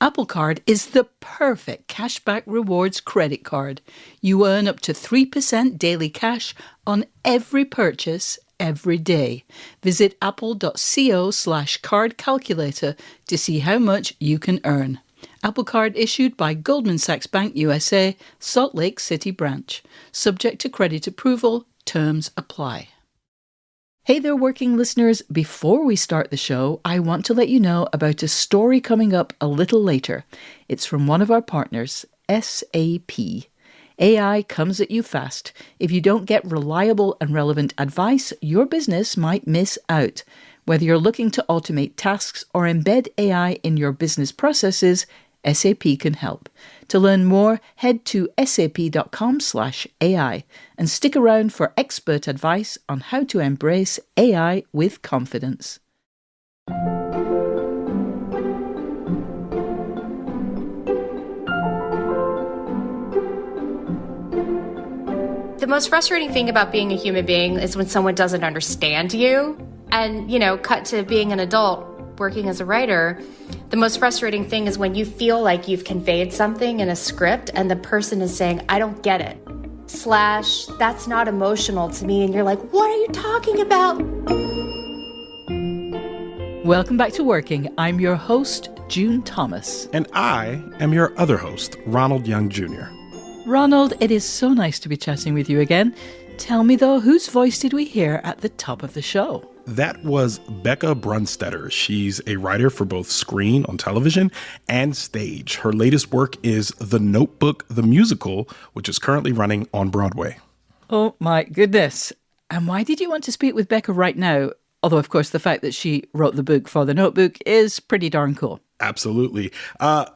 Apple Card is the perfect cashback rewards credit card. You earn up to 3% daily cash on every purchase every day. Visit apple.co/card calculator to see how much you can earn. Apple Card issued by Goldman Sachs Bank USA, Salt Lake City branch. Subject to credit approval. Terms apply. Hey there, working listeners. Before we start the show, I want to let you know about a story coming up a little later. It's from one of our partners, SAP. AI comes at you fast. If you don't get reliable and relevant advice, your business might miss out. Whether you're looking to automate tasks or embed AI in your business processes, SAP can help. To learn more, head to sap.com/AI and stick around for expert advice on how to embrace AI with confidence. The most frustrating thing about being a human being is when someone doesn't understand you. And, cut to being an adult working as a writer, the most frustrating thing is when you feel like you've conveyed something in a script and the person is saying, I don't get it. / that's not emotional to me. And you're like, what are you talking about? Welcome back to Working. I'm your host, June Thomas. And I am your other host, Ronald Young Jr. Ronald, it is so nice to be chatting with you again. Tell me, though, whose voice did we hear at the top of the show? That was Bekah Brunstetter. She's a writer for both screen on television and stage. Her latest work is The Notebook, the musical, which is currently running on Broadway. Oh, my goodness. And why did you want to speak with Bekah right now? Although, of course, the fact that she wrote the book for The Notebook is pretty darn cool. Absolutely.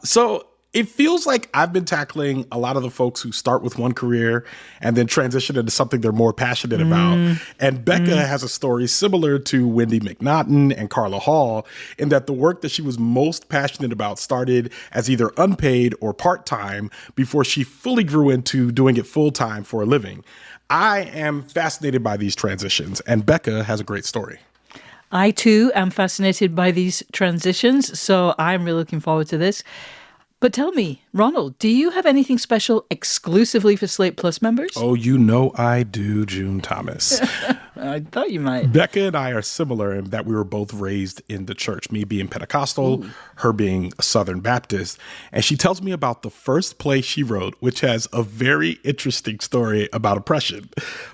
So it feels like I've been tackling a lot of the folks who start with one career and then transition into something they're more passionate about. And Bekah has a story similar to Wendy McNaughton and Carla Hall in that the work that she was most passionate about started as either unpaid or part-time before she fully grew into doing it full-time for a living. I am fascinated by these transitions, and Bekah has a great story. I, too, am fascinated by these transitions, so I'm really looking forward to this. But tell me, Ronald, do you have anything special exclusively for Slate Plus members? Oh, you know I do, June Thomas. I thought you might. Bekah and I are similar in that we were both raised in the church, me being Pentecostal, her being a Southern Baptist. And she tells me about the first play she wrote, which has a very interesting story about oppression.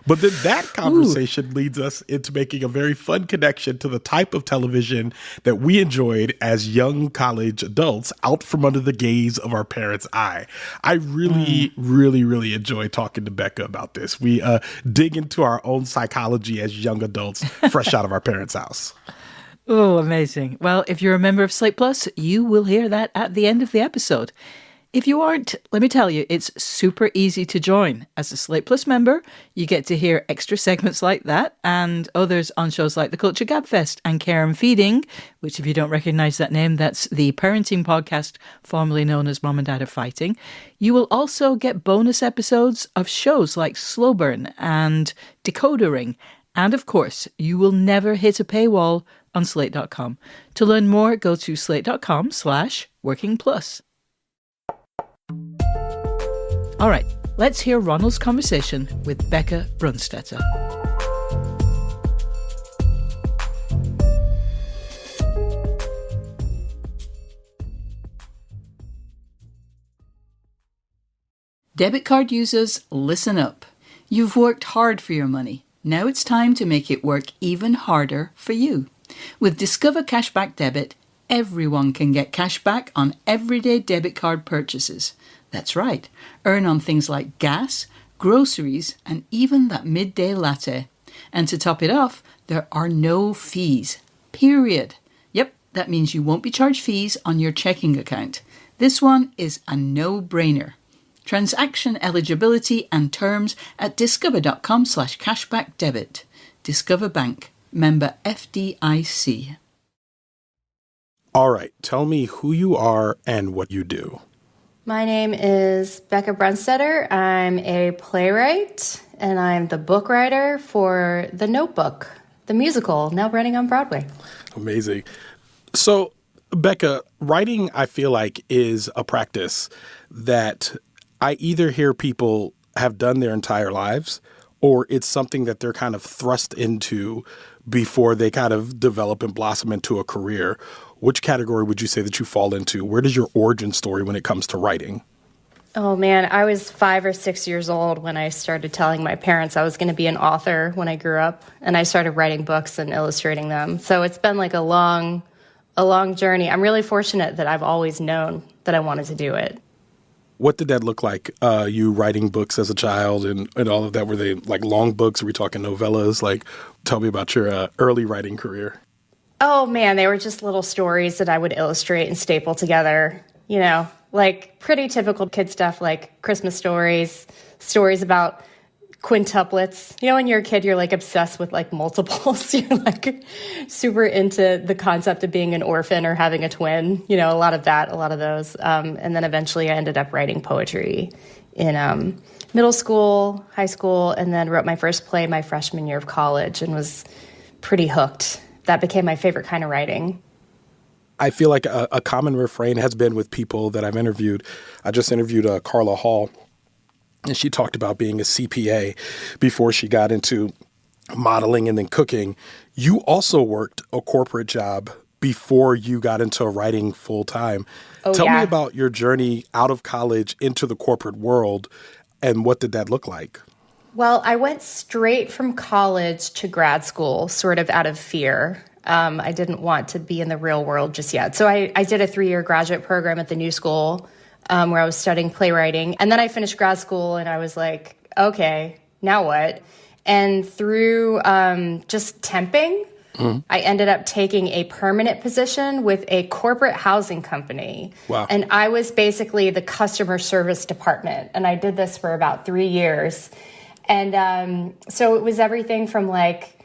But then that conversation leads us into making a very fun connection to the type of television that we enjoyed as young college adults out from under the gaze of our parents' eye. I really, really enjoy talking to Bekah about this. We dig into our own psychology as young adults fresh out of our parents' house. Oh, amazing. Well, if you're a member of Slate Plus, you will hear that at the end of the episode. If you aren't, let me tell you, it's super easy to join. As a Slate Plus member, you get to hear extra segments like that and others on shows like The Culture Gabfest and Care and Feeding, which if you don't recognize that name, that's the parenting podcast formerly known as Mom and Dad Are Fighting. You will also get bonus episodes of shows like Slow Burn and Decoder Ring. And of course, you will never hit a paywall on slate.com. To learn more, go to slate.com/workingplus. All right, let's hear Ronald's conversation with Bekah Brunstetter. Debit card users, listen up. You've worked hard for your money. Now it's time to make it work even harder for you. With Discover Cashback Debit, everyone can get cash back on everyday debit card purchases. That's right. Earn on things like gas, groceries, and even that midday latte. And to top it off, there are no fees. Period. Yep, that means you won't be charged fees on your checking account. This one is a no-brainer. Transaction eligibility and terms at discover.com/cashbackdebit. Discover Bank. Member FDIC. All right, tell me who you are and what you do. My name is Bekah Brunstetter. I'm a playwright, and I'm the book writer for The Notebook, the musical, now running on Broadway. Amazing. So Bekah, writing, I feel like, is a practice that I either hear people have done their entire lives, or it's something that they're kind of thrust into before they kind of develop and blossom into a career. Which category would you say that you fall into? Where does your origin story when it comes to writing? Oh, man, I was 5 or 6 years old when I started telling my parents I was going to be an author when I grew up, and I started writing books and illustrating them. So it's been like a long journey. I'm really fortunate that I've always known that I wanted to do it. What did that look like, you writing books as a child and all of that? Were they like long books? Are we talking novellas? Like, tell me about your early writing career. Oh, man, they were just little stories that I would illustrate and staple together, like pretty typical kid stuff, like Christmas stories, stories about quintuplets. When you're a kid, you're like obsessed with like multiples. You're like super into the concept of being an orphan or having a twin, a lot of those. And then eventually I ended up writing poetry in middle school, high school, and then wrote my first play my freshman year of college and was pretty hooked. That became my favorite kind of writing. I feel like a common refrain has been with people that I've interviewed. I just interviewed Carla Hall, and she talked about being a CPA before she got into modeling and then cooking. You also worked a corporate job before you got into writing full time. Tell me about your journey out of college into the corporate world, and what did that look like? Well, I went straight from college to grad school, sort of out of fear. I didn't want to be in the real world just yet. So I did a 3-year graduate program at the New School where I was studying playwriting. And then I finished grad school and I was like, okay, now what? And through just temping, I ended up taking a permanent position with a corporate housing company. Wow. And I was basically the customer service department. And I did this for about 3 years. And so it was everything from like,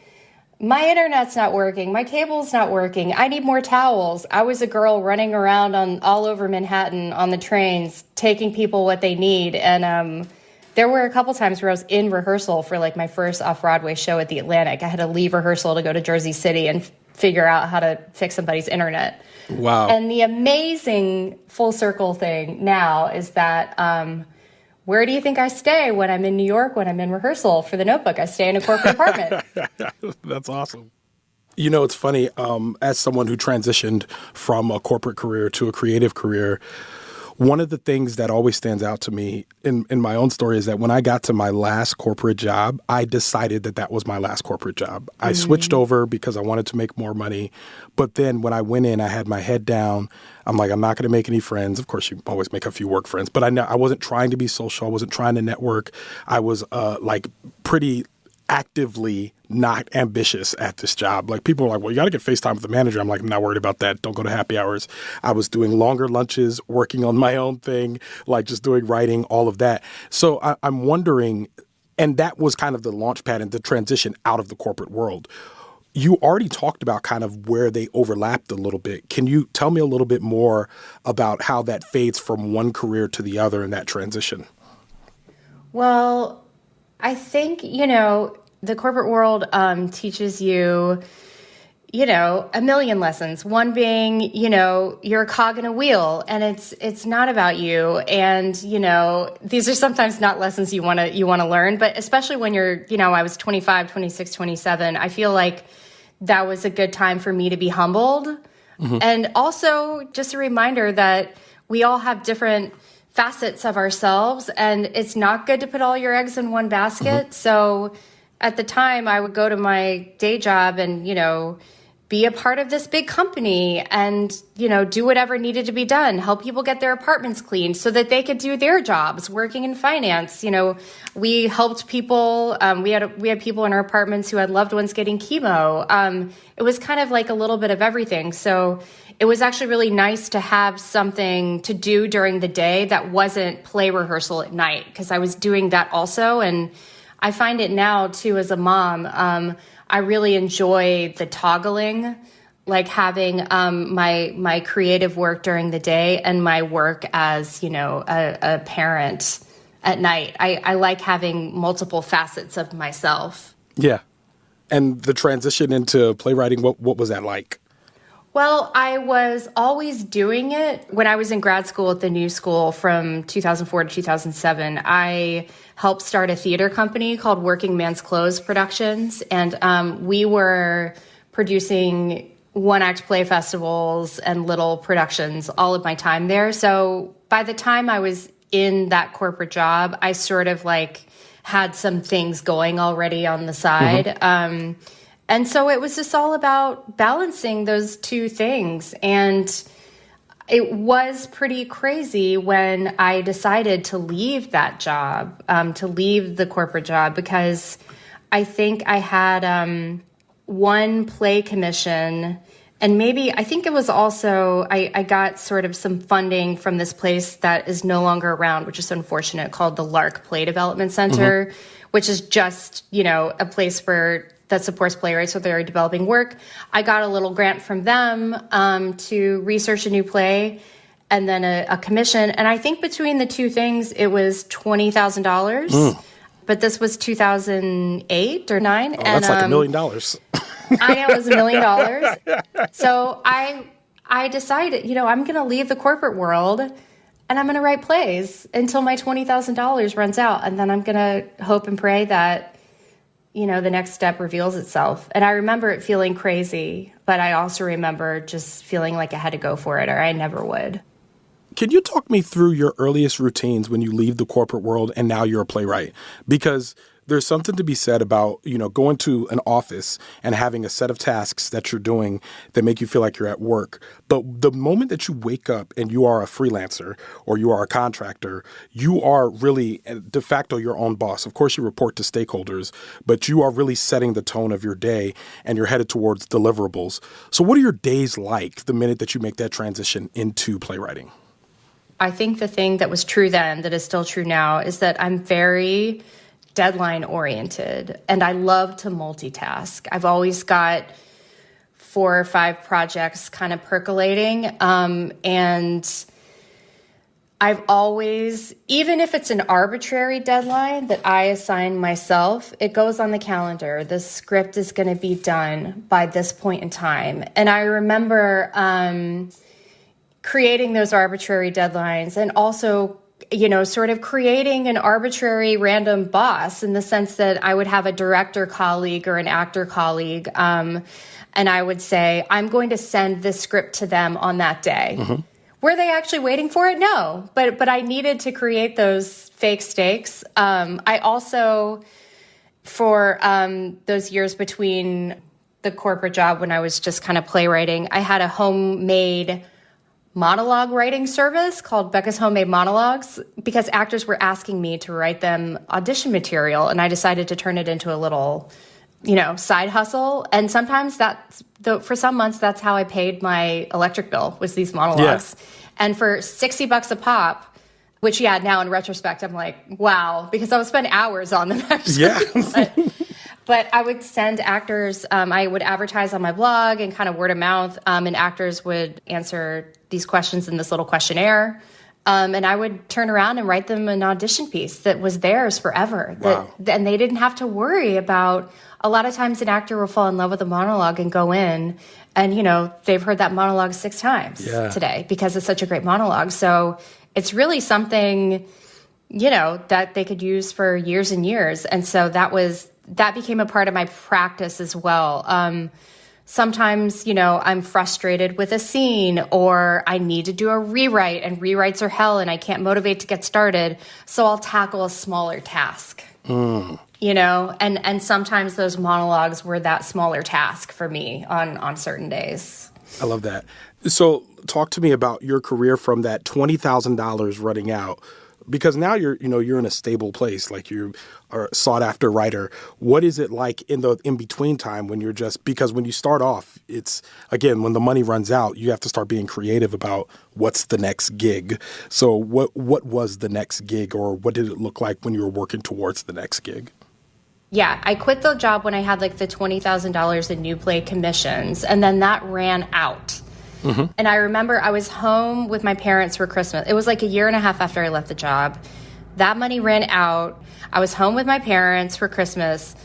my internet's not working, my cable's not working, I need more towels. I was a girl running around all over Manhattan on the trains, taking people what they need. And there were a couple times where I was in rehearsal for like my first off-Broadway show at the Atlantic. I had to leave rehearsal to go to Jersey City and figure out how to fix somebody's internet. Wow. And the amazing full circle thing now is that where do you think I stay when I'm in New York, when I'm in rehearsal for The Notebook? I stay in a corporate apartment. That's awesome. It's funny, as someone who transitioned from a corporate career to a creative career, one of the things that always stands out to me in my own story is that when I got to my last corporate job, I decided that was my last corporate job. I switched over because I wanted to make more money. But then when I went in, I had my head down. I'm like, I'm not going to make any friends. Of course, you always make a few work friends. But I wasn't trying to be social. I wasn't trying to network. I was pretty actively not ambitious at this job. Like, people were like, well, you got to get FaceTime with the manager. I'm like, I'm not worried about that. Don't go to happy hours. I was doing longer lunches, working on my own thing, like just doing writing, all of that. So I'm wondering, and that was kind of the launch pad and the transition out of the corporate world. You already talked about kind of where they overlapped a little bit. Can you tell me a little bit more about how that fades from one career to the other in that transition? Well, I think, the corporate world teaches you, a million lessons. One being, you're a cog in a wheel and it's not about you. And, these are sometimes not lessons you want to learn, but especially when you're, I was 25, 26, 27, I feel like that was a good time for me to be humbled. Mm-hmm. And also just a reminder that we all have different facets of ourselves, and it's not good to put all your eggs in one basket. Mm-hmm. So at the time, I would go to my day job and, be a part of this big company and, do whatever needed to be done, help people get their apartments cleaned so that they could do their jobs working in finance. We helped people. We had people in our apartments who had loved ones getting chemo. It was kind of like a little bit of everything. So it was actually really nice to have something to do during the day that wasn't play rehearsal at night, because I was doing that also. And I find it now, too, as a mom, I really enjoy the toggling, like having my creative work during the day and my work as, a parent at night. I like having multiple facets of myself. Yeah. And the transition into playwriting, what was that like? Well, I was always doing it. When I was in grad school at the New School from 2004 to 2007, I helped start a theater company called Working Man's Clothes Productions. And we were producing one-act play festivals and little productions all of my time there. So by the time I was in that corporate job, I sort of like had some things going already on the side. And so it was just all about balancing those two things. And it was pretty crazy when I decided to leave that job, to leave the corporate job, because I think I had one play commission. And maybe, I think it was also, I got sort of some funding from this place that is no longer around, which is unfortunate, called the Lark Play Development Center, which is just, a place that supports playwrights with their developing work. I got a little grant from them to research a new play and then a commission. And I think between the two things, it was $20,000. But this was 2008 or 9. Oh, that's like $1 million. I know, it was $1 million. So I decided, I'm going to leave the corporate world and I'm going to write plays until my $20,000 runs out. And then I'm going to hope and pray that, the next step reveals itself. And I remember it feeling crazy, but I also remember just feeling like I had to go for it or I never would. Can you talk me through your earliest routines when you leave the corporate world and now you're a playwright? Because there's something to be said about, going to an office and having a set of tasks that you're doing that make you feel like you're at work. But the moment that you wake up and you are a freelancer or you are a contractor, you are really de facto your own boss. Of course, you report to stakeholders, but you are really setting the tone of your day and you're headed towards deliverables. So what are your days like the minute that you make that transition into playwriting? I think the thing that was true then that is still true now is that I'm very deadline oriented and I love to multitask. I've always got 4 or 5 projects kind of percolating. And I've always, even if it's an arbitrary deadline that I assign myself, it goes on the calendar. The script is going to be done by this point in time. And I remember creating those arbitrary deadlines and also sort of creating an arbitrary random boss in the sense that I would have a director colleague or an actor colleague. And I would say, I'm going to send this script to them on that day. Were they actually waiting for it? No. But I needed to create those fake stakes. I also, for those years between the corporate job when I was just kind of playwriting, I had a homemade monologue writing service called Bekah's Homemade Monologues because actors were asking me to write them audition material, and I decided to turn it into a little, side hustle. And sometimes for some months, that's how I paid my electric bill, was these monologues. Yeah. And for $60 a pop, which now in retrospect, I'm like, wow, because I would spend hours on them actually. Yeah. But I would send actors, I would advertise on my blog and kind of word of mouth, and actors would answer these questions in this little questionnaire. And I would turn around and write them an audition piece that was theirs forever. Wow. And they didn't have to worry about, a lot of times an actor will fall in love with a monologue and go in and, they've heard that monologue 6 times today because it's such a great monologue. So it's really something, that they could use for years and years. And so that became a part of my practice as well. Sometimes, I'm frustrated with a scene or I need to do a rewrite and rewrites are hell and I can't motivate to get started. So I'll tackle a smaller task, and sometimes those monologues were that smaller task for me on certain days. I love that. So talk to me about your career from that $20,000 running out. Because now you're in a stable place, like you are a sought after writer. What is it like in the in between time when you're because when you start off, it's again, when the money runs out, you have to start being creative about what's the next gig. So what was the next gig, or what did it look like when you were working towards the next gig? Yeah, I quit the job when I had like the $20,000 in new play commissions, and then that ran out. And I remember I was home with my parents for Christmas. It was like a year and a half after I left the job. That money ran out. I was home with my parents for Christmas.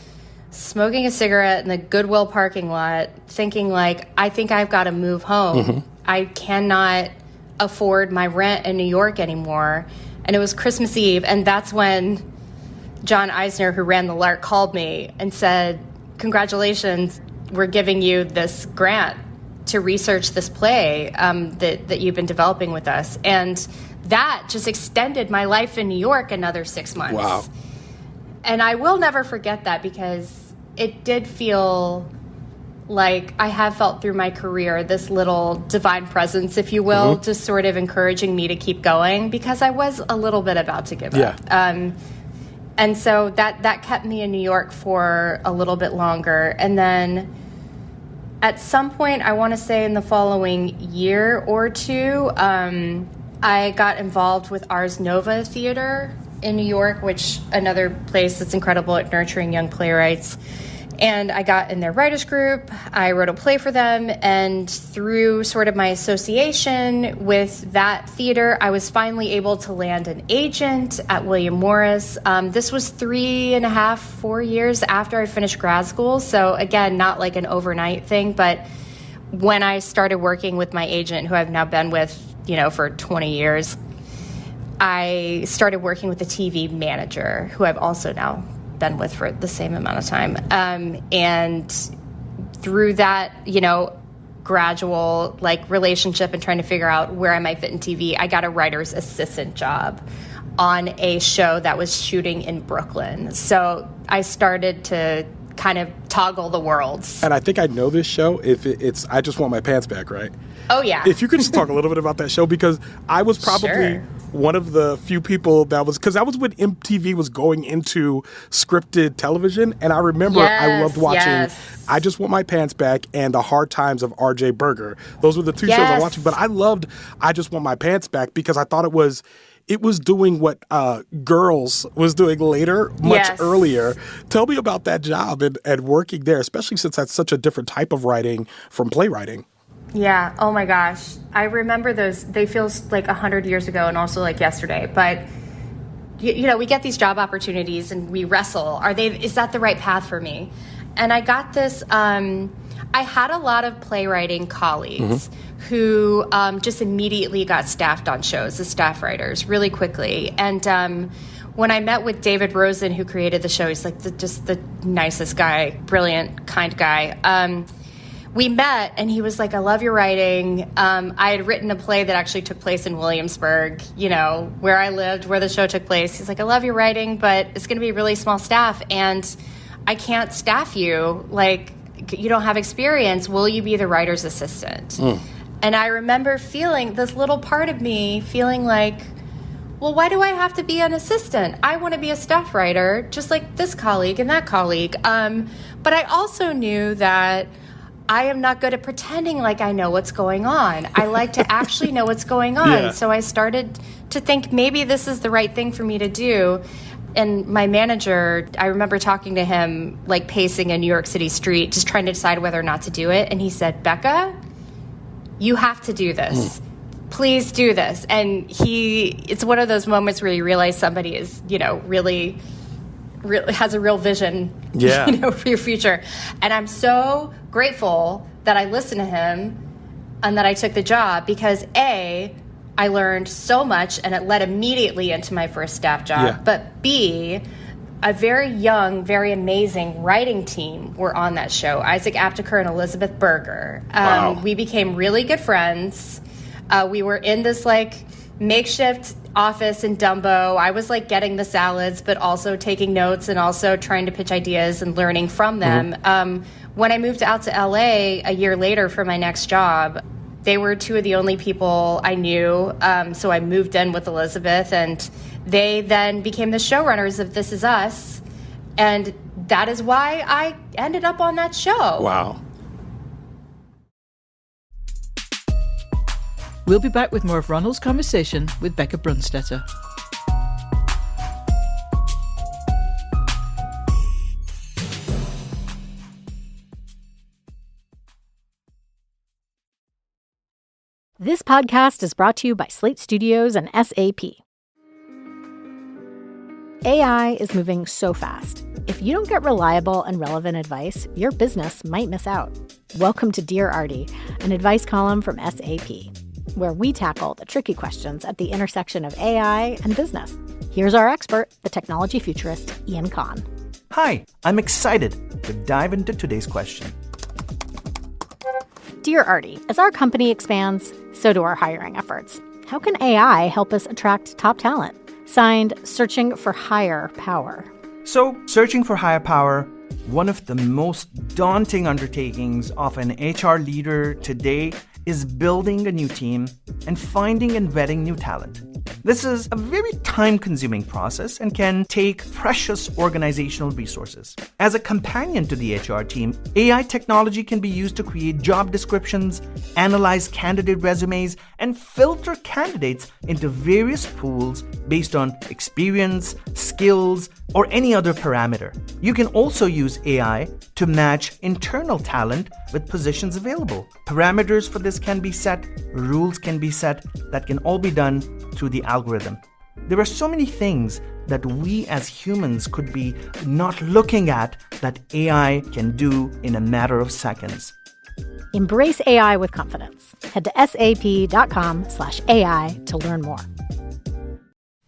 smoking a cigarette in the Goodwill parking lot, thinking like, I think I've got to move home. I cannot afford my rent in New York anymore. And it was Christmas Eve, and that's when John Eisner, who ran the Lark, called me and said, congratulations, we're giving you this grant to research this play that you've been developing with us. And that just extended my life in New York another 6 months. Wow. And I will never forget that, because it did feel like I have felt through my career this little divine presence, if you will, just sort of encouraging me to keep going, because I was a little bit about to give up. And so that kept me in New York for a little bit longer. And then at some point, I want to say in the following year or two, I got involved with Ars Nova Theater in New York, which another place that's incredible at nurturing young playwrights. And I got in their writers group. I wrote a play for them. And through sort of my association with that theater, I was finally able to land an agent at William Morris. This was 3.5, 4 years after I finished grad school. So again, not like an overnight thing. But when I started working with my agent, who I've now been with, for 20 years, I started working with a TV manager, who I've also now been with for the same amount of time. And through that, gradual relationship and trying to figure out where I might fit in TV, I got a writer's assistant job on a show that was shooting in Brooklyn. So I started to kind of toggle the worlds. And I think I know this show. If it's I Just Want My Pants Back, right? Oh, yeah. If you could just talk a little bit about that show, because I was probably one of the few people because that was when MTV was going into scripted television. And I remember I loved watching I Just Want My Pants Back and The Hard Times of R.J. Berger. Those were the two shows I was watching. But I loved I Just Want My Pants Back because I thought it was doing what Girls was doing later, much earlier. Tell me about that job and working there, especially since that's such a different type of writing from playwriting. Yeah. Oh my gosh. I remember those. They feel like 100 years ago and also like yesterday. But, we get these job opportunities and we wrestle. Is that the right path for me? And I got this, I had a lot of playwriting colleagues who just immediately got staffed on shows as staff writers really quickly. And when I met with David Rosen, who created the show, he's like just the nicest guy, brilliant, kind guy. We met, and he was like, I love your writing. I had written a play that actually took place in Williamsburg, where I lived, where the show took place. He's like, I love your writing, but it's going to be a really small staff, and I can't staff you. Like, you don't have experience. Will you be the writer's assistant? And I remember feeling this little part of me feeling like, well, why do I have to be an assistant? I want to be a staff writer, just like this colleague and that colleague. But I also knew that I am not good at pretending like I know what's going on. I like to actually know what's going on. So I started to think maybe this is the right thing for me to do. And my manager, I remember talking to him, like pacing a New York City street, just trying to decide whether or not to do it. And he said, Bekah, you have to do this. Please do this. And it's one of those moments where you realize somebody is, really has a real vision, for your future. And I'm so grateful that I listened to him and that I took the job because A, I learned so much and it led immediately into my first staff job. But B, a very young, very amazing writing team were on that show. Isaac Apteker and Elizabeth Berger. We became really good friends. We were in this makeshift office in Dumbo. I was getting the salads, but also taking notes and also trying to pitch ideas and learning from them. When I moved out to LA a year later for my next job, they were two of the only people I knew. So I moved in with Elizabeth, and they then became the showrunners of This Is Us. And that is why I ended up on that show. Wow. We'll be back with more of Ronald's conversation with Bekah Brunstetter. This podcast is brought to you by Slate Studios and SAP. AI is moving so fast. If you don't get reliable and relevant advice, your business might miss out. Welcome to Dear Artie, an advice column from SAP, where we tackle the tricky questions at the intersection of AI and business. Here's our expert, the technology futurist, Ian Kahn. Hi, I'm excited to dive into today's question. Dear Artie, as our company expands, so do our hiring efforts. How can AI help us attract top talent? Signed, Searching for Higher Power. So, searching for higher power, one of the most daunting undertakings of an HR leader today is building a new team and finding and vetting new talent. This is a very time-consuming process and can take precious organizational resources. As a companion to the HR team, AI technology can be used to create job descriptions, analyze candidate resumes, and filter candidates into various pools based on experience, skills, or any other parameter. You can also use AI to match internal talent with positions available. Parameters for this can be set, rules can be set, that can all be done through the algorithm. There are so many things that we as humans could be not looking at that AI can do in a matter of seconds. Embrace AI with confidence. Head to sap.com/AI to learn more.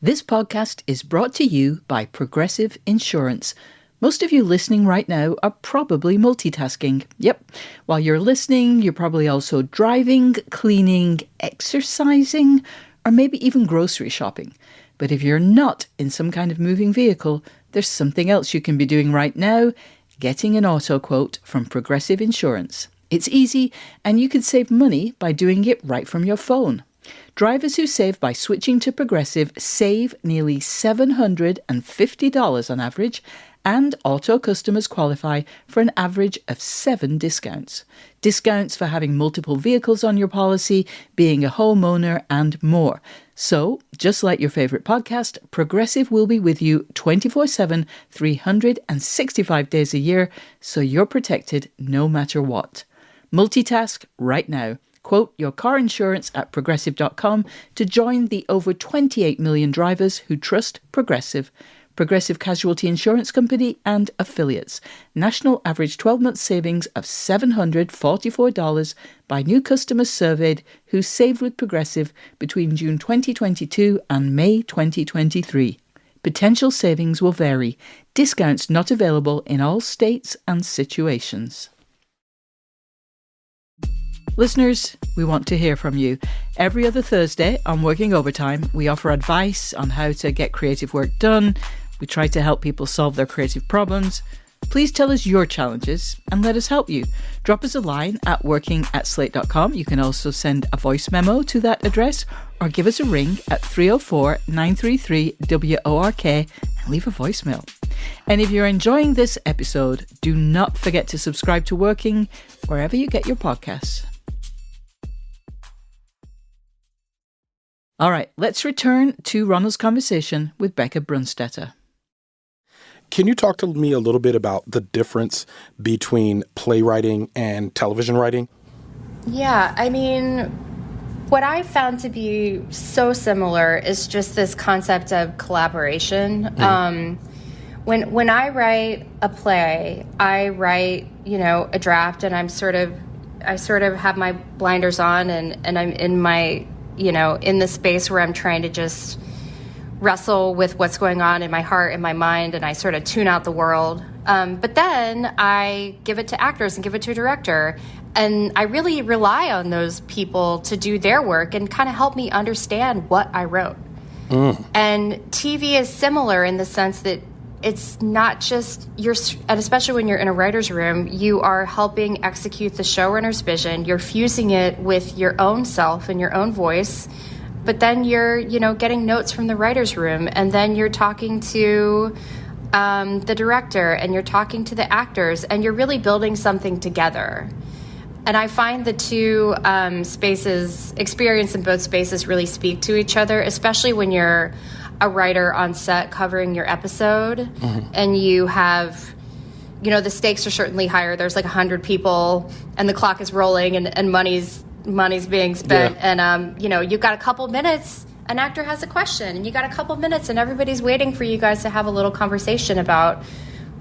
This podcast is brought to you by Progressive Insurance. Most of you listening right now are probably multitasking. Yep, while you're listening, you're probably also driving, cleaning, exercising, or maybe even grocery shopping. But if you're not in some kind of moving vehicle, there's something else you can be doing right now, getting an auto quote from Progressive Insurance. It's easy, and you could save money by doing it right from your phone. Drivers who save by switching to Progressive save nearly $750 on average, and auto customers qualify for an average of 7 discounts. Discounts for having multiple vehicles on your policy, being a homeowner, and more. So, just like your favorite podcast, Progressive will be with you 24/7, 365 days a year, so you're protected no matter what. Multitask right now. Quote your car insurance at progressive.com to join the over 28 million drivers who trust Progressive. Progressive Casualty Insurance Company and affiliates. National average 12-month savings of $744 by new customers surveyed who saved with Progressive between June 2022 and May 2023. Potential savings will vary. Discounts not available in all states and situations. Listeners, we want to hear from you. Every other Thursday on Working Overtime, we offer advice on how to get creative work done. We try to help people solve their creative problems. Please tell us your challenges and let us help you. Drop us a line at working@slate.com. You can also send a voice memo to that address or give us a ring at 304-933-WORK and leave a voicemail. And if you're enjoying this episode, do not forget to subscribe to Working wherever you get your podcasts. All right, let's return to Ronald's conversation with Bekah Brunstetter. Can you talk to me a little bit about the difference between playwriting and television writing? Yeah, I mean, what I found to be so similar is just this concept of collaboration. When I write a play, I write, a draft, and I sort of have my blinders on, and I'm in my, in the space where I'm trying to just wrestle with what's going on in my heart and my mind, and I sort of tune out the world. But then I give it to actors and give it to a director, and I really rely on those people to do their work and kind of help me understand what I wrote. And TV is similar in the sense that it's not just and especially when you're in a writer's room, you are helping execute the showrunner's vision. You're fusing it with your own self and your own voice. But then you're, getting notes from the writer's room, and then you're talking to the director, and you're talking to the actors, and you're really building something together. And I find the two experience in both spaces really speak to each other, especially when you're a writer on set covering your episode, and you have, the stakes are certainly higher. There's like 100 people, and the clock is rolling, and money's being spent, and you've got a couple minutes an actor has a question and you got a couple minutes and everybody's waiting for you guys to have a little conversation about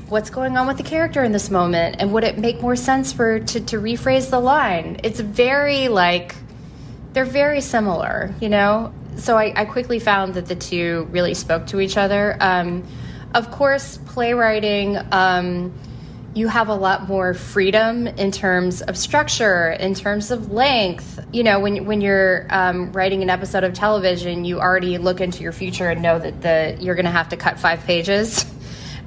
what's going on with the character in this moment and would it make more sense to rephrase the line. It's very they're very similar, you know? So I quickly found that the two really spoke to each other. Of course, playwriting, you have a lot more freedom in terms of structure, in terms of length. You know, when you're writing an episode of television, you already look into your future and know that you're going to have to cut 5 pages,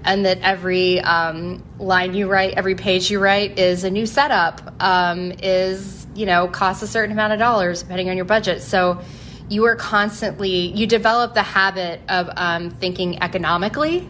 and that every line you write, every page you write is a new setup, costs a certain amount of dollars depending on your budget. So you are you develop the habit of thinking economically,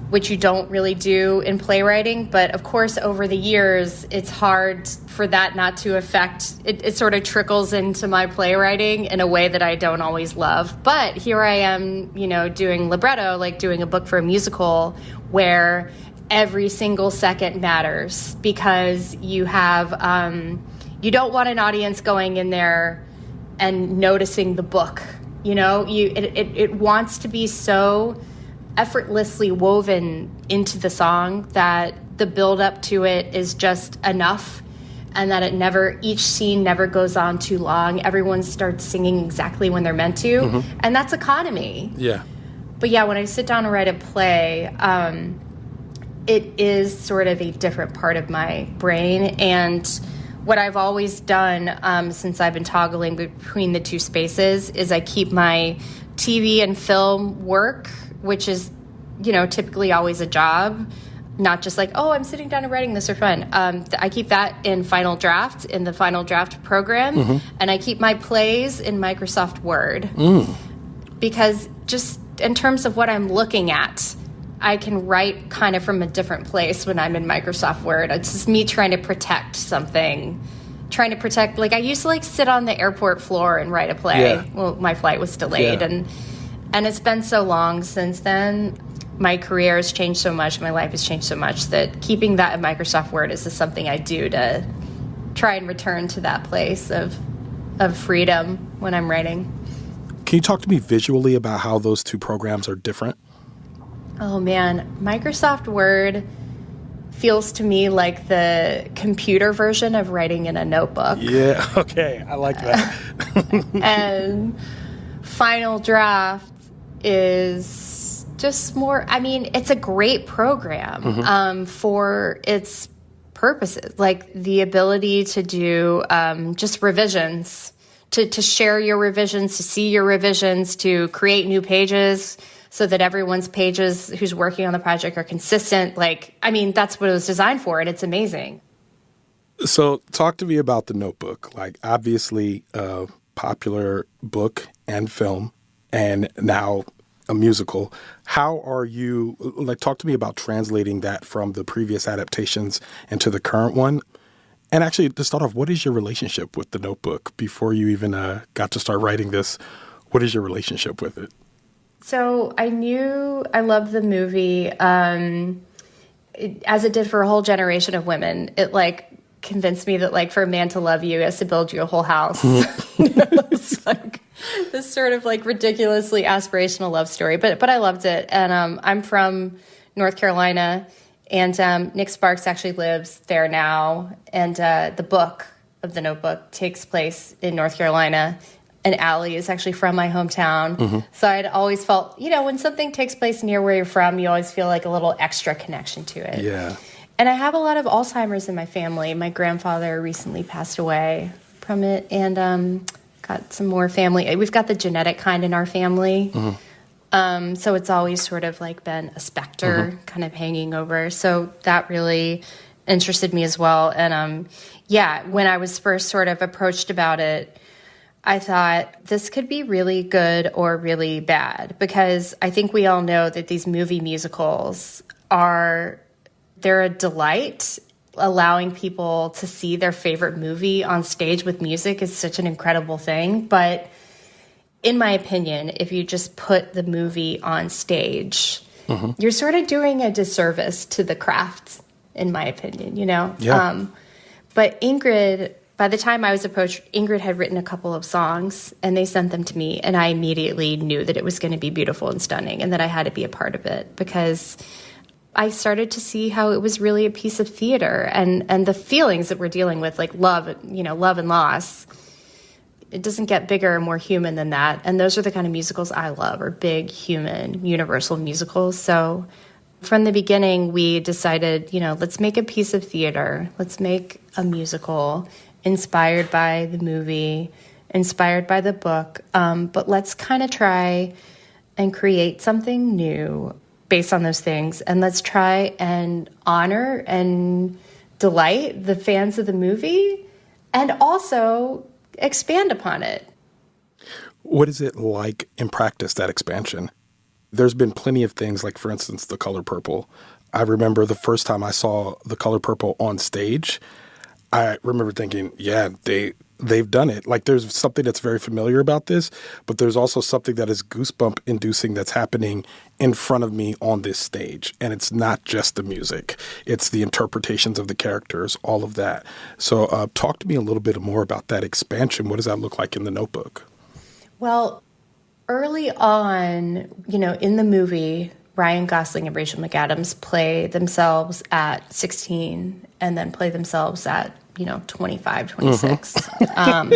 which you don't really do in playwriting. But of course, over the years, it's hard for that not to affect, it sort of trickles into my playwriting in a way that I don't always love. But here I am, doing libretto, like doing a book for a musical where every single second matters, because you have, you don't want an audience going in there and noticing the book. It wants to be so effortlessly woven into the song that the build up to it is just enough, and that each scene never goes on too long. Everyone starts singing exactly when they're meant to, and that's economy. Yeah. But yeah, when I sit down and write a play, it is sort of a different part of my brain. And what I've always done since I've been toggling between the two spaces is I keep my TV and film work, which is, typically always a job, not just like, oh, I'm sitting down and writing this for fun. I keep that in Final Draft, in the Final Draft program, and I keep my plays in Microsoft Word. Because just in terms of what I'm looking at, I can write kind of from a different place when I'm in Microsoft Word. It's just me trying to protect something. Like I used to sit on the airport floor and write a play. Yeah. Well, my flight was delayed, and it's been so long since then. My career has changed so much, my life has changed so much, that keeping that in Microsoft Word is just something I do to try and return to that place of freedom when I'm writing. Can you talk to me visually about how those two programs are different? Oh man, Microsoft Word feels to me like the computer version of writing in a notebook. Yeah, okay, I like that. And Final Draft is just more, it's a great program for its purposes, like the ability to do just revisions, to share your revisions, to see your revisions, to create new pages so that everyone's pages who's working on the project are consistent. That's what it was designed for, and it's amazing. So talk to me about The Notebook. Obviously a popular book and film, and now a musical. How are you, talk to me about translating that from the previous adaptations into the current one? And actually, to start off, what is your relationship with The Notebook before you even got to start writing this? What is your relationship with it? So I knew I loved the movie, as it did for a whole generation of women. It convinced me that for a man to love you, he has to build you a whole house. It's this sort of ridiculously aspirational love story, but I loved it. And I'm from North Carolina, and Nick Sparks actually lives there now. And the book of The Notebook takes place in North Carolina. And Allie is actually from my hometown. So I'd always felt, when something takes place near where you're from, you always feel like a little extra connection to it. Yeah. And I have a lot of Alzheimer's in my family. My grandfather recently passed away from it, and got some more family. We've got the genetic kind in our family. So it's always sort of been a specter kind of hanging over. So that really interested me as well. And when I was first sort of approached about it, I thought this could be really good or really bad, because I think we all know that these movie musicals they're a delight. Allowing people to see their favorite movie on stage with music is such an incredible thing. But in my opinion, if you just put the movie on stage, you're sort of doing a disservice to the craft, in my opinion, Yeah. But Ingrid By the time I was approached, Ingrid had written a couple of songs, and they sent them to me, and I immediately knew that it was going to be beautiful and stunning, and that I had to be a part of it, because I started to see how it was really a piece of theater, and the feelings that we're dealing with, like love, love and loss. It doesn't get bigger and more human than that, and those are the kind of musicals I love, are big, human, universal musicals. So from the beginning, we decided, let's make a piece of theater. Let's make a musical inspired by the movie, inspired by the book, but let's kind of try and create something new based on those things, and let's try and honor and delight the fans of the movie and also expand upon it. What is it like in practice, that expansion? There's been plenty of things, like, for instance, The Color Purple. I remember the first time I saw The Color Purple on stage, I remember thinking, yeah, they've done it. Like, there's something that's very familiar about this, but there's also something that is goosebump inducing that's happening in front of me on this stage. And it's not just the music. It's the interpretations of the characters, all of that. So talk to me a little bit more about that expansion. What does that look like in The Notebook? Well, early on, in the movie, Ryan Gosling and Rachel McAdams play themselves at 16 and then play themselves at, 25, 26. And,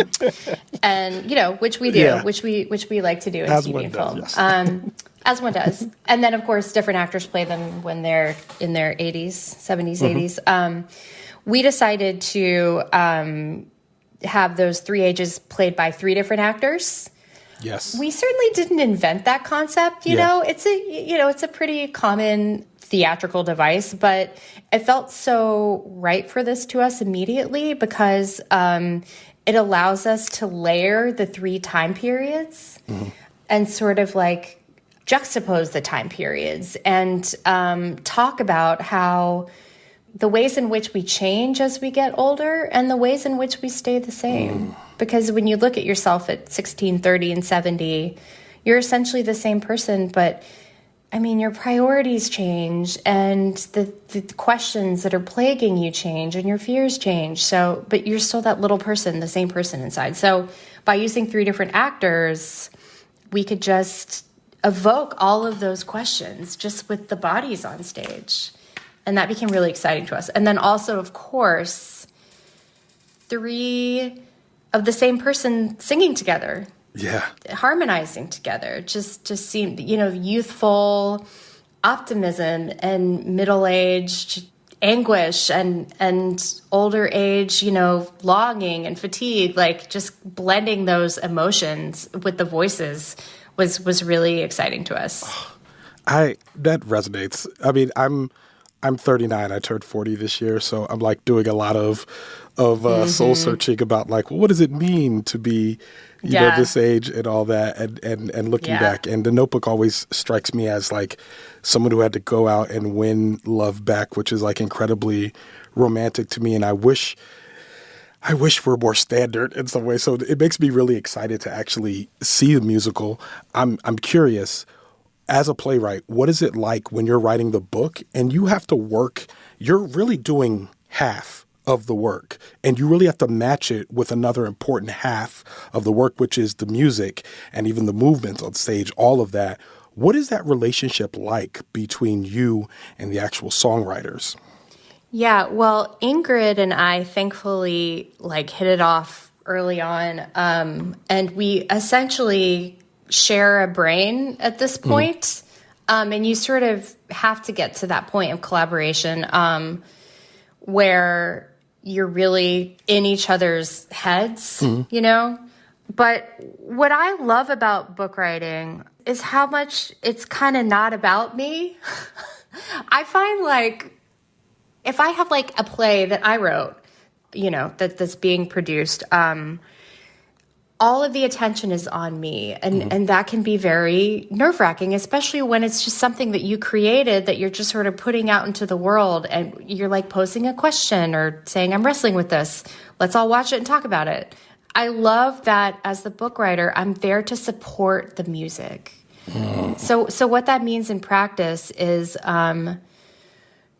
which we do, Yeah. which we like to do in As TV one and does, film. yes. As one does. And then, of course, different actors play them when they're in their 80s, 70s, 80s. We decided to have those three ages played by three different actors. Yes. We certainly didn't invent that concept, you know. It's a pretty common theatrical device, but it felt so right for this to us immediately because it allows us to layer the three time periods and sort of like juxtapose the time periods and talk about how the ways in which we change as we get older and the ways in which we stay the same. Because when you look at yourself at 16, 30, and 70, you're essentially the same person, but I mean, your priorities change and the questions that are plaguing you change and your fears change. So, but you're still that little person, the same person inside. So by using three different actors, we could just evoke all of those questions just with the bodies on stage. And that became really exciting to us. And then also, of course, three of the same person singing together. Yeah. Harmonizing together. Just seemed, youthful optimism and middle-aged anguish and older age, longing and fatigue, like just blending those emotions with the voices was really exciting to us. That resonates. I mean, I'm 39. I turned 40 this year, so I'm like doing a lot of soul searching about like, well, what does it mean to be, this age and all that, and looking back. And The Notebook always strikes me as like someone who had to go out and win love back, which is like incredibly romantic to me. And I wish we're more standard in some way. So it makes me really excited to actually see the musical. I'm curious. As a playwright, what is it like when you're writing the book and you have to work, you're really doing half of the work and you really have to match it with another important half of the work, which is the music and even the movements on stage, all of that. What is that relationship like between you and the actual songwriters? Yeah, well, Ingrid and I thankfully hit it off early on. And we essentially share a brain at this point. And you sort of have to get to that point of collaboration where you're really in each other's heads, But what I love about book writing is how much it's kind of not about me. I find if I have a play that I wrote, that's being produced, all of the attention is on me. And that can be very nerve-wracking, especially when it's just something that you created that you're just sort of putting out into the world. And you're posing a question or saying, I'm wrestling with this. Let's all watch it and talk about it. I love that as the book writer, I'm there to support the music. So what that means in practice is no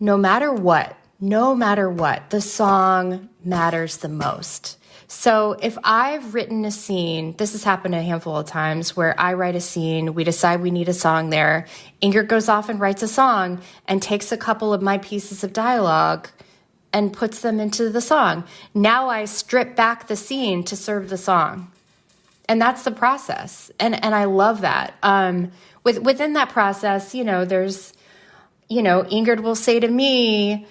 matter what, the song matters the most. So if I've written a scene, this has happened a handful of times where I write a scene, we decide we need a song there. Ingrid goes off and writes a song and takes a couple of my pieces of dialogue and puts them into the song. Now I strip back the scene to serve the song. And that's the process. And I love that. Within that process, there's, Ingrid will say to me,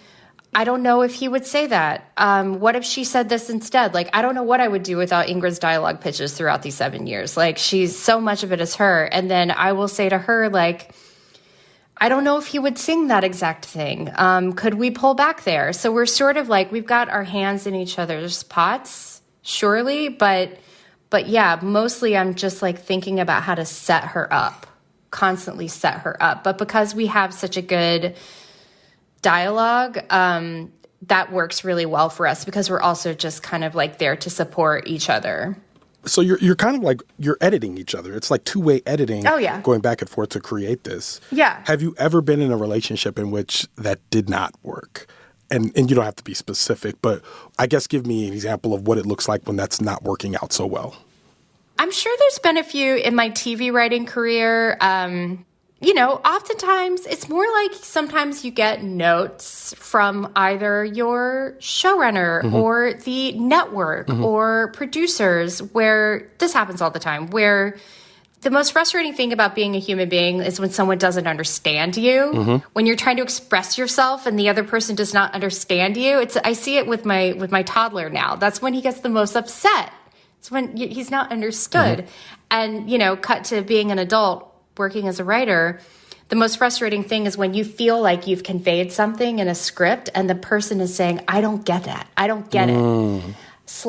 I don't know if he would say that. What if she said this instead? Like, I don't know what I would do without Ingrid's dialogue pitches throughout these 7 years. Like, she's so much of it is her. And then I will say to her, like, I don't know if he would sing that exact thing. Could we pull back there? So we're sort of like, we've got our hands in each other's pots, surely. But yeah, mostly I'm just like thinking about how to set her up, constantly set her up. But because we have such a good dialogue, that works really well for us because we're also just kind of like there to support each other. So you're kind of like, you're editing each other. It's like two-way editing. Oh, yeah. Going back and forth to create this. Yeah. Have you ever been in a relationship in which that did not work? And you don't have to be specific, but I guess give me an example of what it looks like when that's not working out so well. I'm sure there's been a few in my TV writing career. Oftentimes it's more like sometimes you get notes from either your showrunner or the network or producers where this happens all the time, where the most frustrating thing about being a human being is when someone doesn't understand you, when you're trying to express yourself and the other person does not understand you. I see it with my toddler now. That's when he gets the most upset. It's when he's not understood. And, cut to being an adult working as a writer, the most frustrating thing is when you feel like you've conveyed something in a script and the person is saying, I don't get that. I don't get it. /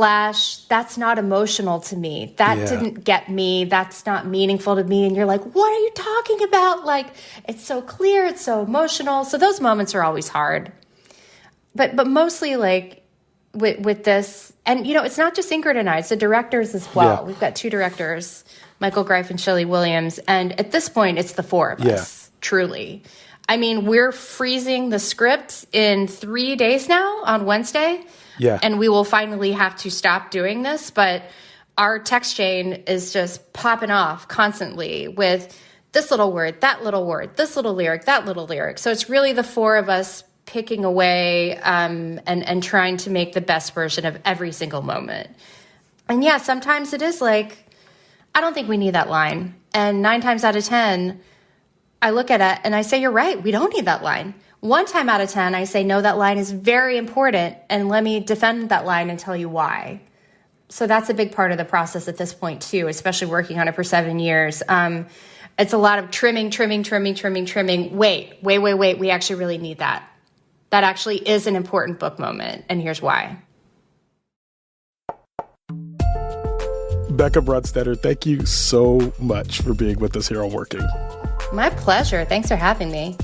that's not emotional to me. That didn't get me. That's not meaningful to me. And you're like, what are you talking about? Like, it's so clear. It's so emotional. So those moments are always hard. But mostly like with this, and, it's not just Ingrid and I, it's the directors as well. Yeah. We've got 2 directors, Michael Greif and Shelley Williams. And at this point, it's the 4 of us, truly. I mean, we're freezing the script in 3 days now on Wednesday. Yeah. And we will finally have to stop doing this. But our text chain is just popping off constantly with this little word, that little word, this little lyric, that little lyric. So it's really the 4 of us picking away and trying to make the best version of every single moment. And yeah, sometimes it is like, I don't think we need that line. And 9 times out of 10, I look at it and I say, you're right, we don't need that line. 1 time out of 10, I say, no, that line is very important, and let me defend that line and tell you why. So that's a big part of the process at this point, too, especially working on it for 7 years. It's a lot of trimming. Wait, we actually really need that. That actually is an important book moment, and here's why. Bekah Brunstetter, thank you so much for being with us here on Working. My pleasure. Thanks for having me.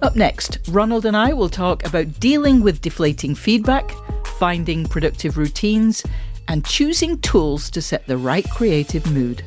Up next, Ronald and I will talk about dealing with deflating feedback, finding productive routines, and choosing tools to set the right creative mood.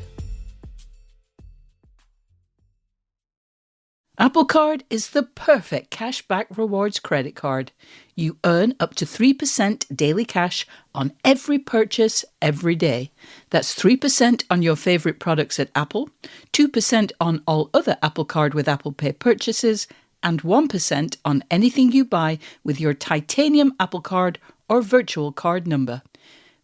Apple Card is the perfect cashback rewards credit card. You earn up to 3% daily cash on every purchase every day. That's 3% on your favourite products at Apple, 2% on all other Apple Card with Apple Pay purchases, and 1% on anything you buy with your titanium Apple Card or virtual card number.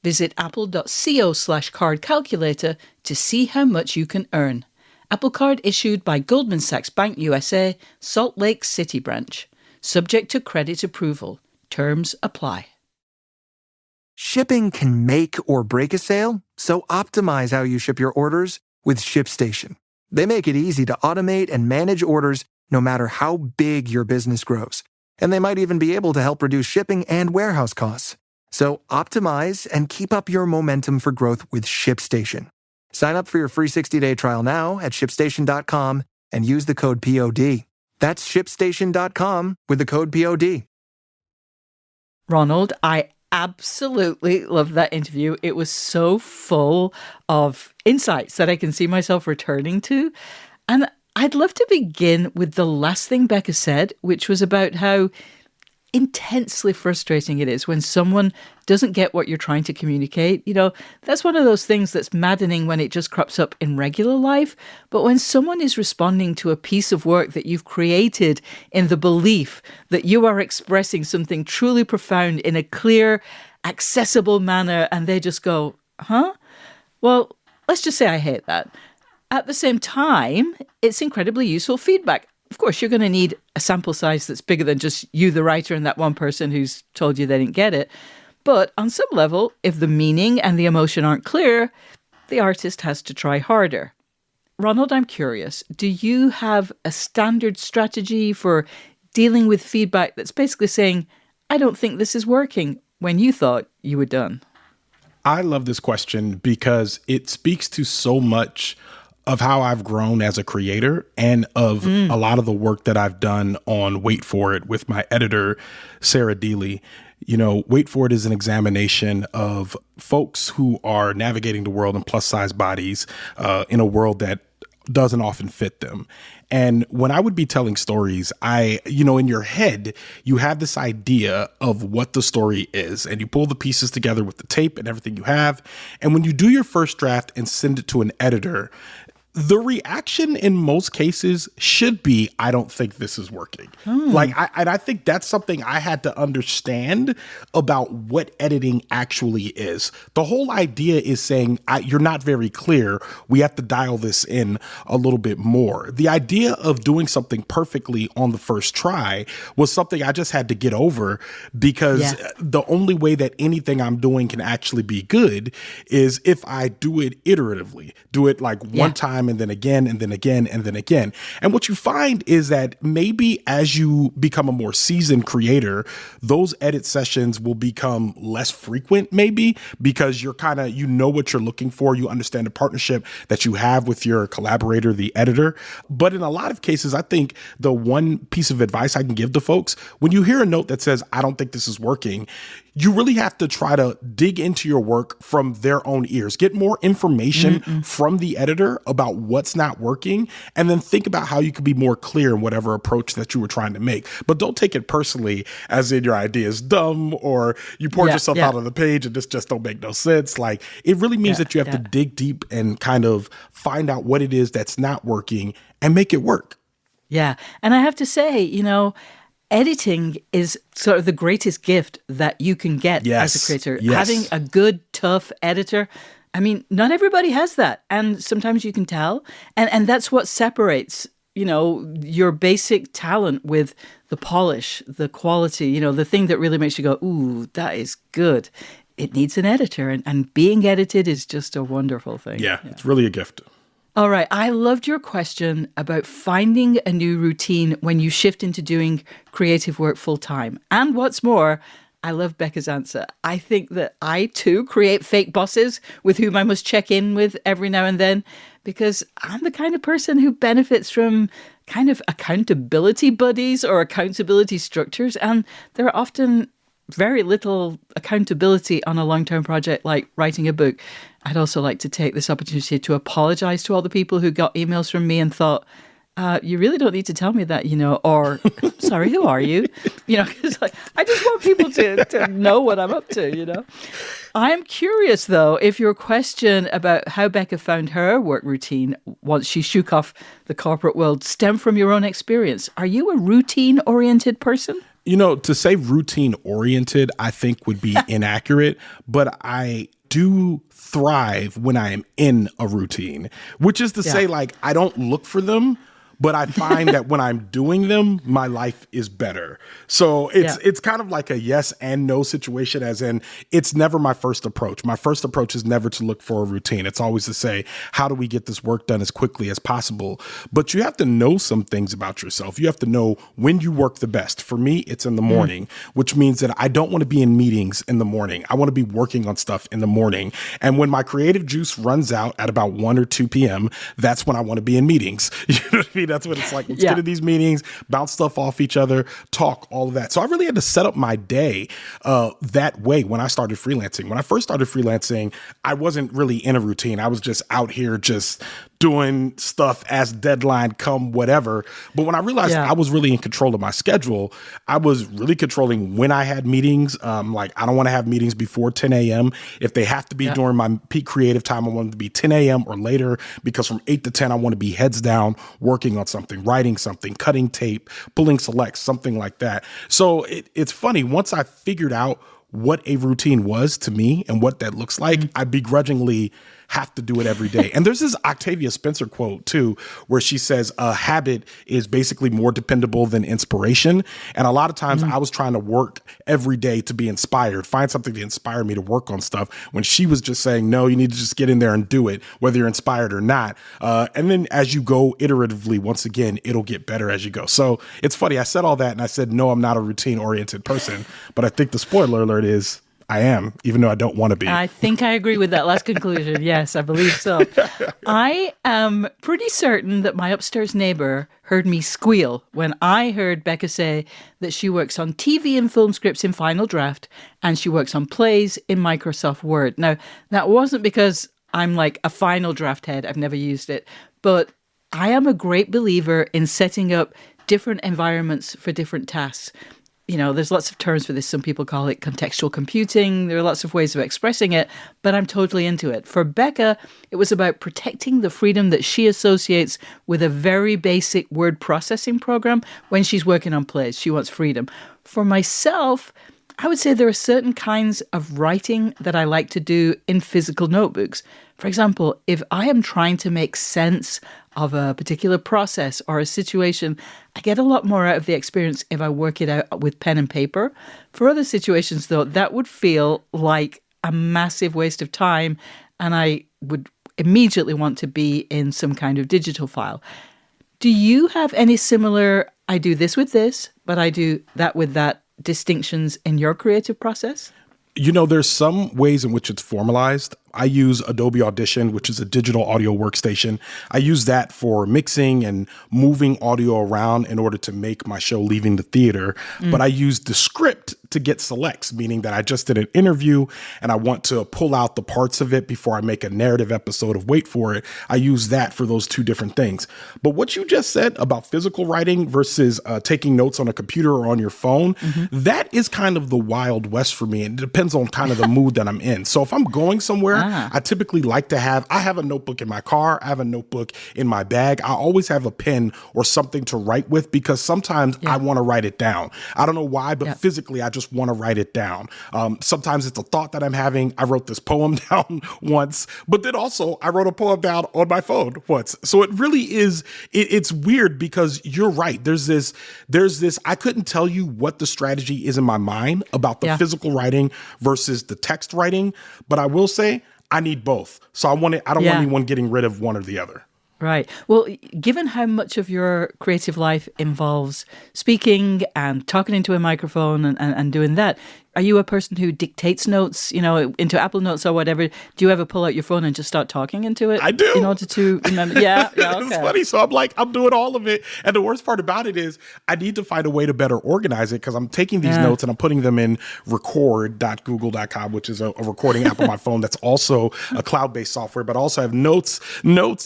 Visit apple.co/card calculator to see how much you can earn. Apple Card issued by Goldman Sachs Bank USA, Salt Lake City branch. Subject to credit approval. Terms apply. Shipping can make or break a sale, so optimize how you ship your orders with ShipStation. They make it easy to automate and manage orders no matter how big your business grows. And they might even be able to help reduce shipping and warehouse costs. So optimize and keep up your momentum for growth with ShipStation. Sign up for your free 60-day trial now at ShipStation.com and use the code POD. That's ShipStation.com with the code POD. Ronald, I absolutely loved that interview. It was so full of insights that I can see myself returning to. And I'd love to begin with the last thing Bekah said, which was about how intensely frustrating it is when someone doesn't get what you're trying to communicate. That's one of those things that's maddening when it just crops up in regular life. But when someone is responding to a piece of work that you've created in the belief that you are expressing something truly profound in a clear, accessible manner, and they just go, huh? Well, let's just say I hate that. At the same time, it's incredibly useful feedback. Of course, you're going to need a sample size that's bigger than just you, the writer, and that one person who's told you they didn't get it. But on some level, if the meaning and the emotion aren't clear, the artist has to try harder. Ronald, I'm curious, do you have a standard strategy for dealing with feedback that's basically saying, I don't think this is working, when you thought you were done? I love this question because it speaks to so much of how I've grown as a creator and of a lot of the work that I've done on Wait For It with my editor, Sarah Deely. Wait For It is an examination of folks who are navigating the world in plus size bodies in a world that doesn't often fit them. And when I would be telling stories, in your head, you have this idea of what the story is, and you pull the pieces together with the tape and everything you have. And when you do your first draft and send it to an editor, the reaction in most cases should be, I don't think this is working. I think that's something I had to understand about what editing actually is. The whole idea is saying, you're not very clear. We have to dial this in a little bit more. The idea of doing something perfectly on the first try was something I just had to get over because the only way that anything I'm doing can actually be good is if I do it iteratively, do it like one time and then again, and then again, and then again. And what you find is that maybe as you become a more seasoned creator, those edit sessions will become less frequent, maybe because you're you know what you're looking for. You understand the partnership that you have with your collaborator, the editor. But in a lot of cases, I think the one piece of advice I can give to folks, when you hear a note that says, I don't think this is working, you really have to try to dig into your work from their own ears, get more information from the editor about what's not working, and then think about how you could be more clear in whatever approach that you were trying to make. But don't take it personally as in your idea is dumb or you poured yourself out on the page and this just don't make no sense. Like, it really means that you have to dig deep and kind of find out what it is that's not working and make it work. Yeah. And I have to say, editing is sort of the greatest gift that you can get as a creator. Having a good, tough editor. I mean, not everybody has that. And sometimes you can tell. And that's what separates, your basic talent with the polish, the quality, the thing that really makes you go, ooh, that is good. It needs an editor. And being edited is just a wonderful thing. Yeah, it's really a gift. All right. I loved your question about finding a new routine when you shift into doing creative work full time. And what's more, I love Bekah's answer. I think that I too create fake bosses with whom I must check in with every now and then because I'm the kind of person who benefits from kind of accountability buddies or accountability structures. And there are often very little accountability on a long-term project like writing a book. I'd also like to take this opportunity to apologize to all the people who got emails from me and thought, you really don't need to tell me that, or, sorry, who are you? Because I just want people to know what I'm up to, I am curious, though, if your question about how Bekah found her work routine once she shook off the corporate world stemmed from your own experience. Are you a routine-oriented person? To say routine-oriented, I think would be inaccurate, but I do thrive when I am in a routine, which is to say, I don't look for them, but I find that when I'm doing them, my life is better. So it's kind of like a yes and no situation, as in it's never my first approach. My first approach is never to look for a routine. It's always to say, how do we get this work done as quickly as possible? But you have to know some things about yourself. You have to know when you work the best. For me, it's in the morning, which means that I don't want to be in meetings in the morning. I want to be working on stuff in the morning. And when my creative juice runs out at about 1 or 2 p.m., that's when I want to be in meetings. You know what I mean? That's what it's like. Let's get in these meetings, bounce stuff off each other, talk, all of that. So I really had to set up my day that way when I started freelancing. When I first started freelancing, I wasn't really in a routine. I was just out here just doing stuff as deadline come whatever. But when I realized I was really in control of my schedule, I was really controlling when I had meetings. Like, I don't want to have meetings before 10 a.m. If they have to be during my peak creative time, I want them to be 10 a.m. or later, because from 8 to 10, I want to be heads down, working on something, writing something, cutting tape, pulling selects, something like that. So it's funny. Once I figured out what a routine was to me and what that looks like, I begrudgingly have to do it every day. And there's this Octavia Spencer quote too, where she says a habit is basically more dependable than inspiration. And a lot of times I was trying to work every day to be inspired, find something to inspire me to work on stuff, when she was just saying, no, you need to just get in there and do it, whether you're inspired or not. And then as you go iteratively, once again, it'll get better as you go. So it's funny. I said all that and I said, no, I'm not a routine oriented person, but I think the spoiler alert is I am, even though I don't want to be. I think I agree with that last conclusion. Yes, I believe so. I am pretty certain that my upstairs neighbor heard me squeal when I heard Bekah say that she works on TV and film scripts in Final Draft and she works on plays in Microsoft Word. Now, that wasn't because I'm like a Final Draft head. I've never used it. But I am a great believer in setting up different environments for different tasks. You know, there's lots of terms for this. Some people call it contextual computing. There are lots of ways of expressing it, but I'm totally into it. For Bekah, it was about protecting the freedom that she associates with a very basic word processing program when she's working on plays. She wants freedom. For myself, I would say there are certain kinds of writing that I like to do in physical notebooks. For example, if I am trying to make sense of a particular process or a situation, I get a lot more out of the experience if I work it out with pen and paper. For other situations, though, that would feel like a massive waste of time, and I would immediately want to be in some kind of digital file. Do you have any similar, I do this with this, but I do that with that, distinctions in your creative process? You know, there's some ways in which it's formalized. I use Adobe Audition, which is a digital audio workstation. I use that for mixing and moving audio around in order to make my show Leaving the Theater. But I use the script to get selects, meaning that I just did an interview and I want to pull out the parts of it before I make a narrative episode of Wait For It. I use that for those two different things. But what you just said about physical writing versus taking notes on a computer or on your phone, that is kind of the Wild West for me. And it depends on kind of the mood that I'm in. So if I'm going somewhere, I typically like to I have a notebook in my car. I have a notebook in my bag. I always have a pen or something to write with because sometimes I want to write it down. I don't know why, but physically, I just want to write it down. Sometimes it's a thought that I'm having. I wrote this poem down once, but then also I wrote a poem down on my phone once. So it really is, it's weird because you're right. There's this, I couldn't tell you what the strategy is in my mind about the physical writing versus the text writing, but I will say, I need both. So I don't want anyone getting rid of one or the other. Right. Well, given how much of your creative life involves speaking and talking into a microphone and doing that, are you a person who dictates notes, you know, into Apple Notes or whatever? Do you ever pull out your phone and just start talking into it? I do. In order to remember? Yeah. Okay. It's funny. So I'm doing all of it. And the worst part about it is I need to find a way to better organize it because I'm taking these notes and I'm putting them in record.google.com, which is a recording app on my phone that's also a cloud-based software, but also I have notes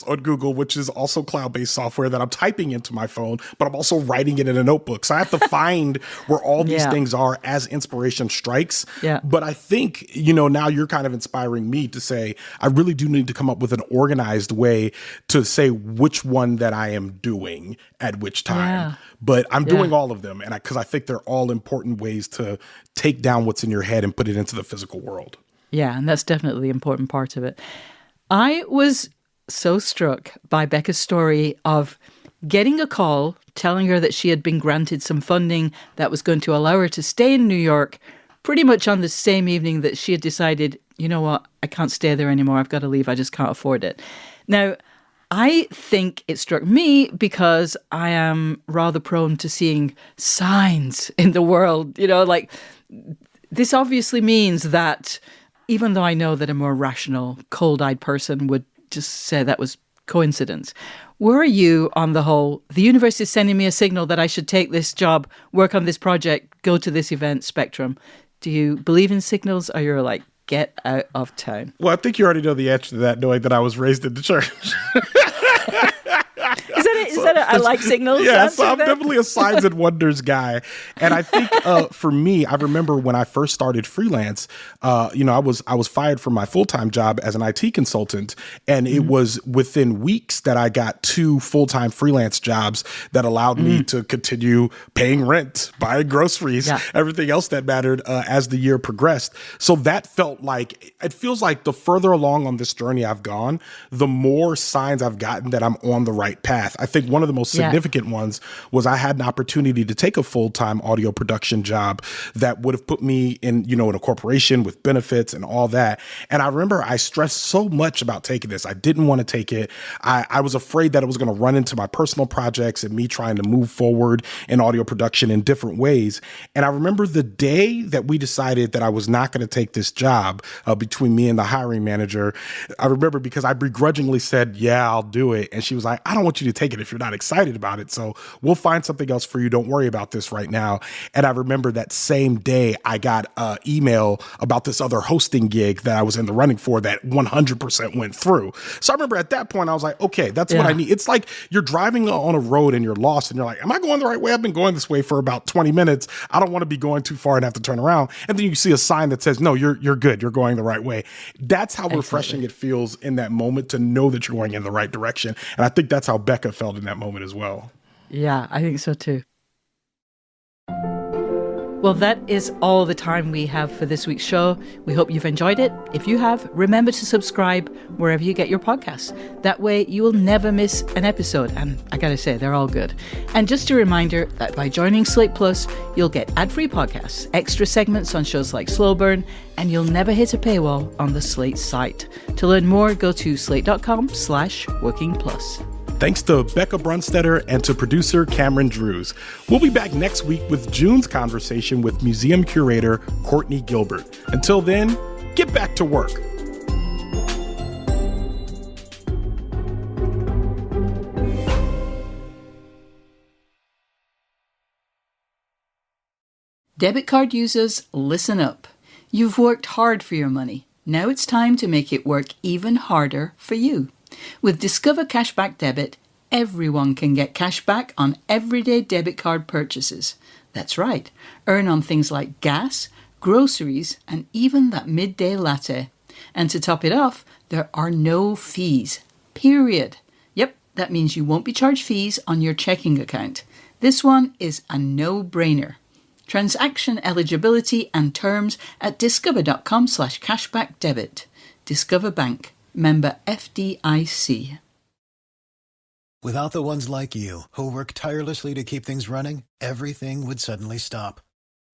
on Google, which is also cloud-based software that I'm typing into my phone, but I'm also writing it in a notebook. So I have to find where all these things are as inspiration strikes. Yeah. But I think, you know, now you're kind of inspiring me to say, I really do need to come up with an organized way to say which one that I am doing at which time. Yeah. But I'm doing all of them. And because I think they're all important ways to take down what's in your head and put it into the physical world. Yeah. And that's definitely the important part of it. I was so struck by Bekah's story of getting a call telling her that she had been granted some funding that was going to allow her to stay in New York pretty much on the same evening that she had decided, you know what, I can't stay there anymore. I've got to leave. I just can't afford it. Now, I think it struck me because I am rather prone to seeing signs in the world, you know, like this obviously means that even though I know that a more rational, cold-eyed person would just say that was coincidence. Where are you on the whole, the universe is sending me a signal that I should take this job, work on this project, go to this event spectrum? Do you believe in signals or you're like, get out of town? Well, I think you already know the answer to that, knowing that I was raised in the church. I like signals? Yeah, so I'm definitely a signs and wonders guy. And I think for me, I remember when I first started freelance, I was fired from my full-time job as an IT consultant. And it was within weeks that I got 2 full-time freelance jobs that allowed me to continue paying rent, buying groceries, everything else that mattered as the year progressed. So that it feels like the further along on this journey I've gone, the more signs I've gotten that I'm on the right path. I think one of the most significant ones was I had an opportunity to take a full-time audio production job that would have put me in a corporation with benefits and all that. And I remember I stressed so much about taking this. I didn't want to take it. I was afraid that it was going to run into my personal projects and me trying to move forward in audio production in different ways. And I remember the day that we decided that I was not going to take this job between me and the hiring manager. I remember because I begrudgingly said, yeah, I'll do it. And she was like, I don't want you to take it if you're not excited about it. So we'll find something else for you. Don't worry about this right now. And I remember that same day I got an email about this other hosting gig that I was in the running for that 100% went through. So I remember at that point, I was like, okay, that's what I need. It's like you're driving on a road and you're lost and you're like, am I going the right way? I've been going this way for about 20 minutes. I don't want to be going too far and have to turn around. And then you see a sign that says, no, you're good. You're going the right way. That's how refreshing it feels in that moment to know that you're going in the right direction. And I think that's how Bekah felt in that moment as well. Yeah, I think so too. Well, that is all the time we have for this week's show. We hope you've enjoyed it. If you have, remember to subscribe wherever you get your podcasts. That way you will never miss an episode. And I gotta say, they're all good. And just a reminder that by joining Slate Plus, you'll get ad-free podcasts, extra segments on shows like Slow Burn, and you'll never hit a paywall on the Slate site. To learn more, go to slate.com/workingplus. Thanks to Bekah Brunstetter and to producer Cameron Drews. We'll be back next week with June's conversation with museum curator Courtney Gilbert. Until then, get back to work. Debit card users, listen up. You've worked hard for your money. Now it's time to make it work even harder for you. With Discover Cashback Debit, everyone can get cash back on everyday debit card purchases. That's right, earn on things like gas, groceries, and even that midday latte. And to top it off, there are no fees. Period. Yep, that means you won't be charged fees on your checking account. This one is a no-brainer. Transaction eligibility and terms at discover.com/cashbackdebit. Discover Bank. Member FDIC. Without the ones like you, who work tirelessly to keep things running, everything would suddenly stop.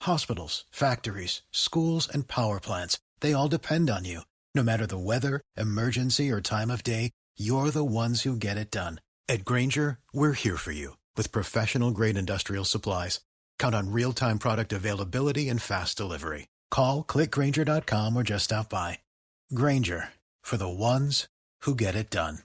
Hospitals, factories, schools, and power plants, they all depend on you. No matter the weather, emergency, or time of day, you're the ones who get it done. At Grainger, we're here for you with professional-grade industrial supplies. Count on real-time product availability and fast delivery. Call, click Grainger.com, or just stop by. Grainger, for the ones who get it done.